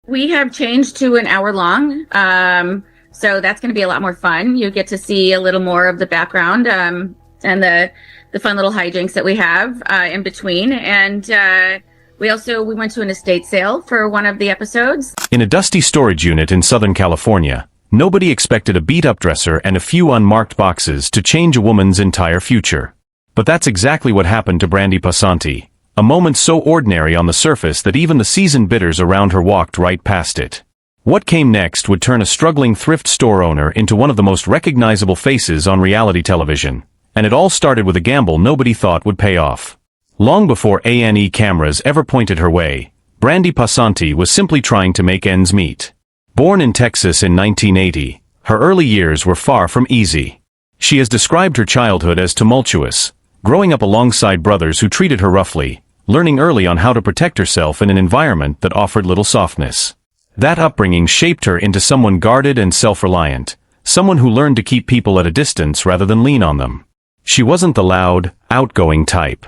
We have changed to an hour long. So that's going to be a lot more fun. You get to see a little more of the background and the fun little hijinks that we have in between. And we went to an estate sale for one of the episodes. In a dusty storage unit in Southern California, nobody expected a beat-up dresser and a few unmarked boxes to change a woman's entire future. But that's exactly what happened to Brandi Passante. A moment so ordinary on the surface that even the seasoned bidders around her walked right past it. What came next would turn a struggling thrift store owner into one of the most recognizable faces on reality television. And it all started with a gamble nobody thought would pay off. Long before A&E cameras ever pointed her way, Brandi Passante was simply trying to make ends meet. Born in Texas in 1980, her early years were far from easy. She has described her childhood as tumultuous, growing up alongside brothers who treated her roughly, learning early on how to protect herself in an environment that offered little softness. That upbringing shaped her into someone guarded and self-reliant, someone who learned to keep people at a distance rather than lean on them. She wasn't the loud, outgoing type.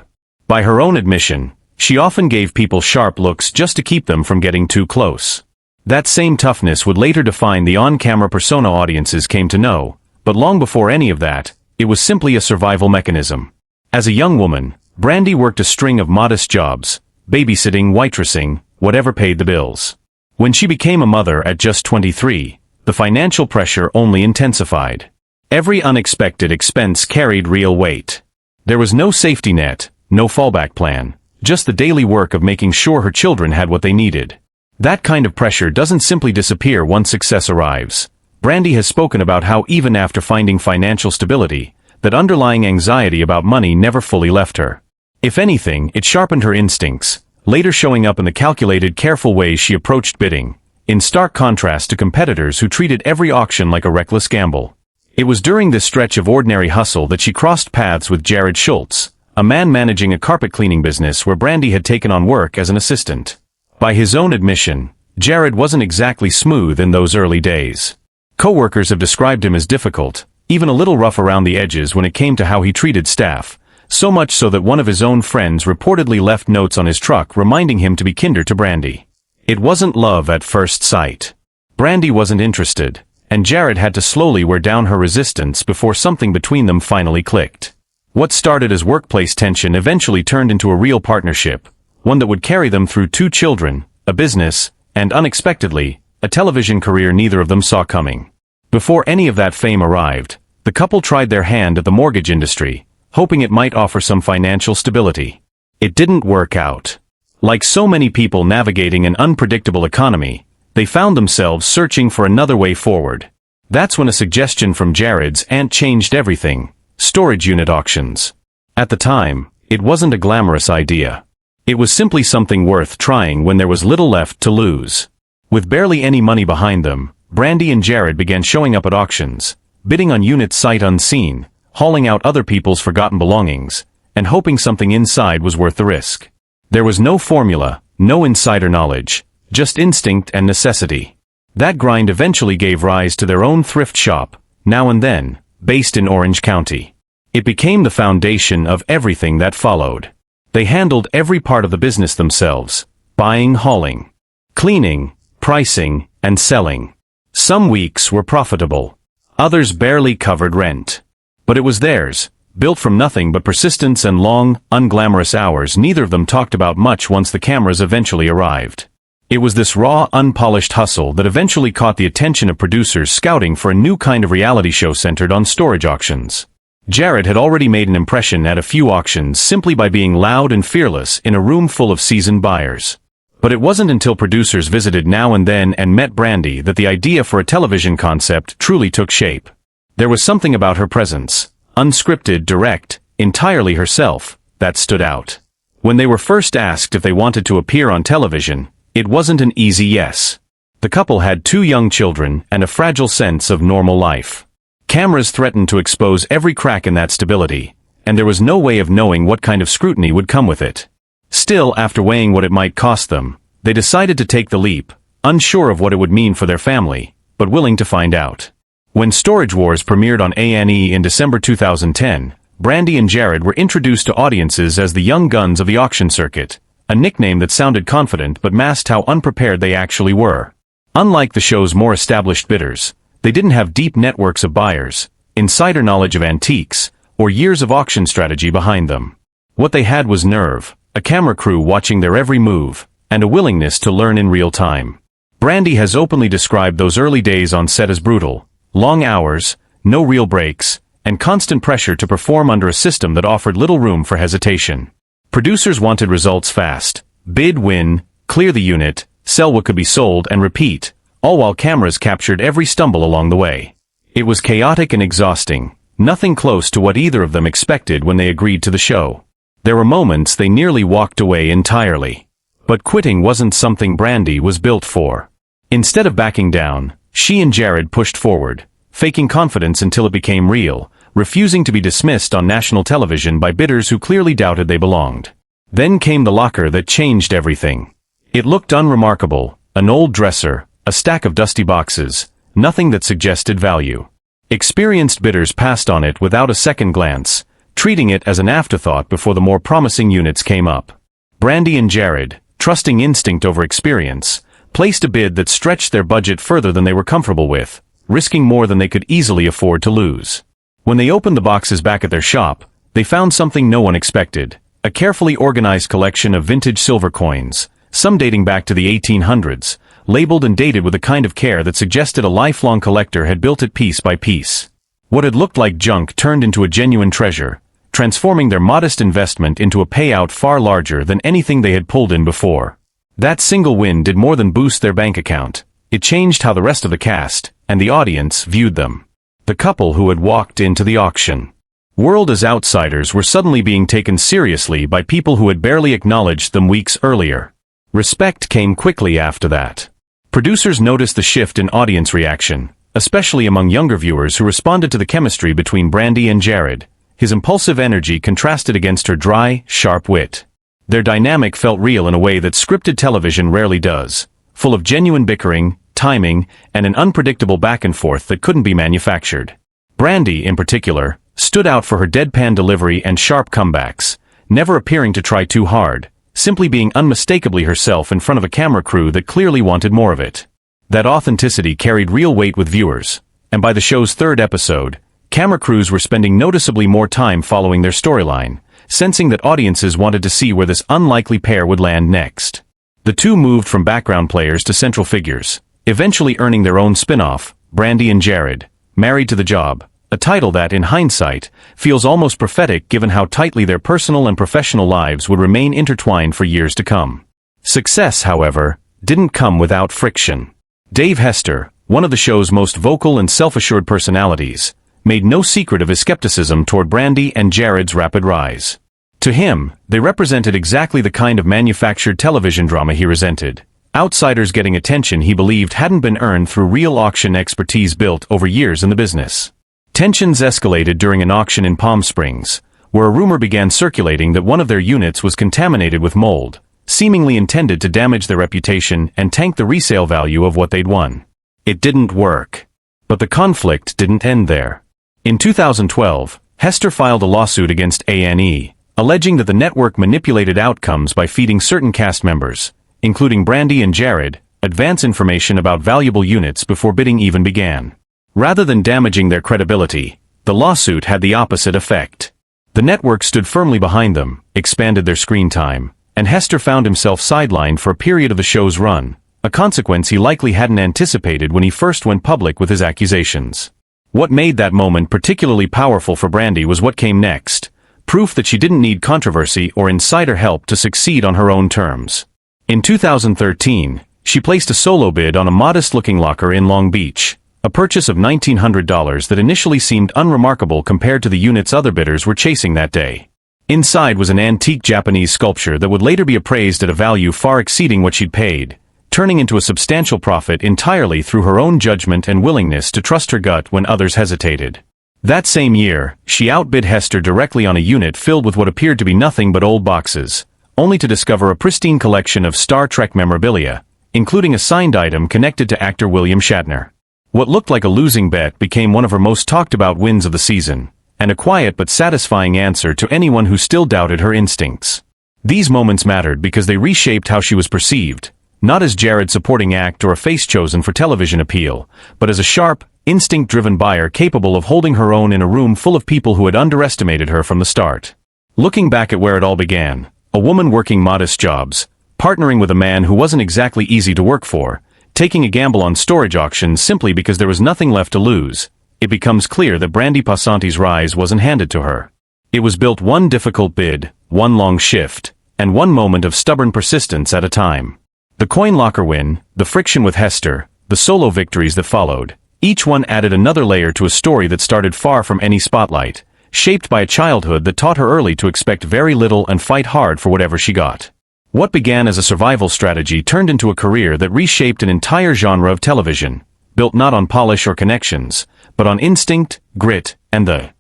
By her own admission, she often gave people sharp looks just to keep them from getting too close. That same toughness would later define the on-camera persona audiences came to know, but long before any of that, it was simply a survival mechanism. As a young woman, Brandi worked a string of modest jobs, babysitting, waitressing, whatever paid the bills. When she became a mother at just 23, the financial pressure only intensified. Every unexpected expense carried real weight. There was no safety net, no fallback plan, just the daily work of making sure her children had what they needed. That kind of pressure doesn't simply disappear once success arrives. Brandi has spoken about how even after finding financial stability, that underlying anxiety about money never fully left her. If anything, it sharpened her instincts, later showing up in the calculated, careful ways she approached bidding, in stark contrast to competitors who treated every auction like a reckless gamble. It was during this stretch of ordinary hustle that she crossed paths with Jared Schultz, a man managing a carpet cleaning business where Brandi had taken on work as an assistant. By his own admission, Jared wasn't exactly smooth in those early days. Coworkers have described him as difficult, even a little rough around the edges when it came to how he treated staff, so much so that one of his own friends reportedly left notes on his truck reminding him to be kinder to Brandi. It wasn't love at first sight. Brandi wasn't interested, and Jared had to slowly wear down her resistance before something between them finally clicked. What started as workplace tension eventually turned into a real partnership, one that would carry them through 2 children, a business, and unexpectedly, a television career neither of them saw coming. Before any of that fame arrived, the couple tried their hand at the mortgage industry, hoping it might offer some financial stability. It didn't work out. Like so many people navigating an unpredictable economy, they found themselves searching for another way forward. That's when a suggestion from Jared's aunt changed everything: storage unit auctions. At the time, it wasn't a glamorous idea. It was simply something worth trying when there was little left to lose. With barely any money behind them, Brandi and Jared began showing up at auctions, bidding on units sight unseen, hauling out other people's forgotten belongings, and hoping something inside was worth the risk. There was no formula, no insider knowledge, just instinct and necessity. That grind eventually gave rise to their own thrift shop, Now and Then, based in Orange County. It became the foundation of everything that followed. They handled every part of the business themselves: buying, hauling, cleaning, pricing, and selling. Some weeks were profitable. Others barely covered rent. But it was theirs, built from nothing but persistence and long, unglamorous hours neither of them talked about much once the cameras eventually arrived. It was this raw, unpolished hustle that eventually caught the attention of producers scouting for a new kind of reality show centered on storage auctions. Jared had already made an impression at a few auctions simply by being loud and fearless in a room full of seasoned buyers. But it wasn't until producers visited Now and Then and met Brandi that the idea for a television concept truly took shape. There was something about her presence, unscripted, direct, entirely herself, that stood out. When they were first asked if they wanted to appear on television, it wasn't an easy yes. The couple had 2 young children and a fragile sense of normal life. Cameras threatened to expose every crack in that stability, and there was no way of knowing what kind of scrutiny would come with it. Still, after weighing what it might cost them, they decided to take the leap, unsure of what it would mean for their family, but willing to find out. When Storage Wars premiered on A&E in December 2010, Brandi and Jared were introduced to audiences as the young guns of the auction circuit, a nickname that sounded confident but masked how unprepared they actually were. Unlike the show's more established bidders, they didn't have deep networks of buyers, insider knowledge of antiques, or years of auction strategy behind them. What they had was nerve, a camera crew watching their every move, and a willingness to learn in real time. Brandi has openly described those early days on set as brutal: long hours, no real breaks, and constant pressure to perform under a system that offered little room for hesitation. Producers wanted results fast: bid, win, clear the unit, sell what could be sold, and repeat, all while cameras captured every stumble along the way. It was chaotic and exhausting, nothing close to what either of them expected when they agreed to the show. There were moments they nearly walked away entirely. But quitting wasn't something Brandi was built for. Instead of backing down, she and Jared pushed forward, faking confidence until it became real, refusing to be dismissed on national television by bidders who clearly doubted they belonged. Then came the locker that changed everything. It looked unremarkable: an old dresser, a stack of dusty boxes, nothing that suggested value. Experienced bidders passed on it without a second glance, treating it as an afterthought before the more promising units came up. Brandi and Jared, trusting instinct over experience, placed a bid that stretched their budget further than they were comfortable with, risking more than they could easily afford to lose. When they opened the boxes back at their shop, they found something no one expected: a carefully organized collection of vintage silver coins, some dating back to the 1800s, labeled and dated with a kind of care that suggested a lifelong collector had built it piece by piece. What had looked like junk turned into a genuine treasure, transforming their modest investment into a payout far larger than anything they had pulled in before. That single win did more than boost their bank account. It changed how the rest of the cast, and the audience, viewed them. The couple who had walked into the auction world as outsiders were suddenly being taken seriously by people who had barely acknowledged them weeks earlier. Respect came quickly after that. Producers noticed the shift in audience reaction, especially among younger viewers who responded to the chemistry between Brandi and Jared. His impulsive energy contrasted against her dry, sharp wit. Their dynamic felt real in a way that scripted television rarely does, full of genuine bickering, timing, and an unpredictable back and forth that couldn't be manufactured. Brandi, in particular, stood out for her deadpan delivery and sharp comebacks, never appearing to try too hard, simply being unmistakably herself in front of a camera crew that clearly wanted more of it. That authenticity carried real weight with viewers, and by the show's third episode, camera crews were spending noticeably more time following their storyline, sensing that audiences wanted to see where this unlikely pair would land next. The two moved from background players to central figures, eventually earning their own spin-off, Brandi and Jared, Married to the Job, a title that, in hindsight, feels almost prophetic given how tightly their personal and professional lives would remain intertwined for years to come. Success, however, didn't come without friction. Dave Hester, one of the show's most vocal and self-assured personalities, made no secret of his skepticism toward Brandi and Jared's rapid rise. To him, they represented exactly the kind of manufactured television drama he resented: outsiders getting attention he believed hadn't been earned through real auction expertise built over years in the business. Tensions escalated during an auction in Palm Springs, where a rumor began circulating that one of their units was contaminated with mold, seemingly intended to damage their reputation and tank the resale value of what they'd won. It didn't work. But the conflict didn't end there. In 2012, Hester filed a lawsuit against A&E, alleging that the network manipulated outcomes by feeding certain cast members, including Brandi and Jared, advance information about valuable units before bidding even began. Rather than damaging their credibility, the lawsuit had the opposite effect. The network stood firmly behind them, expanded their screen time, and Hester found himself sidelined for a period of the show's run, a consequence he likely hadn't anticipated when he first went public with his accusations. What made that moment particularly powerful for Brandi was what came next: proof that she didn't need controversy or insider help to succeed on her own terms. In 2013, she placed a solo bid on a modest-looking locker in Long Beach, a purchase of $1,900 that initially seemed unremarkable compared to the units other bidders were chasing that day. Inside was an antique Japanese sculpture that would later be appraised at a value far exceeding what she'd paid, turning into a substantial profit entirely through her own judgment and willingness to trust her gut when others hesitated. That same year, she outbid Hester directly on a unit filled with what appeared to be nothing but old boxes, only to discover a pristine collection of Star Trek memorabilia, including a signed item connected to actor William Shatner. What looked like a losing bet became one of her most talked-about wins of the season, and a quiet but satisfying answer to anyone who still doubted her instincts. These moments mattered because they reshaped how she was perceived, not as Jared's supporting act or a face chosen for television appeal, but as a sharp, instinct-driven buyer capable of holding her own in a room full of people who had underestimated her from the start. Looking back at where it all began, a woman working modest jobs, partnering with a man who wasn't exactly easy to work for, taking a gamble on storage auctions simply because there was nothing left to lose, it becomes clear that Brandi Passante's rise wasn't handed to her. It was built one difficult bid, one long shift, and one moment of stubborn persistence at a time. The coin locker win, the friction with Hester, the solo victories that followed, each one added another layer to a story that started far from any spotlight, shaped by a childhood that taught her early to expect very little and fight hard for whatever she got. What began as a survival strategy turned into a career that reshaped an entire genre of television, built not on polish or connections, but on instinct, grit, and the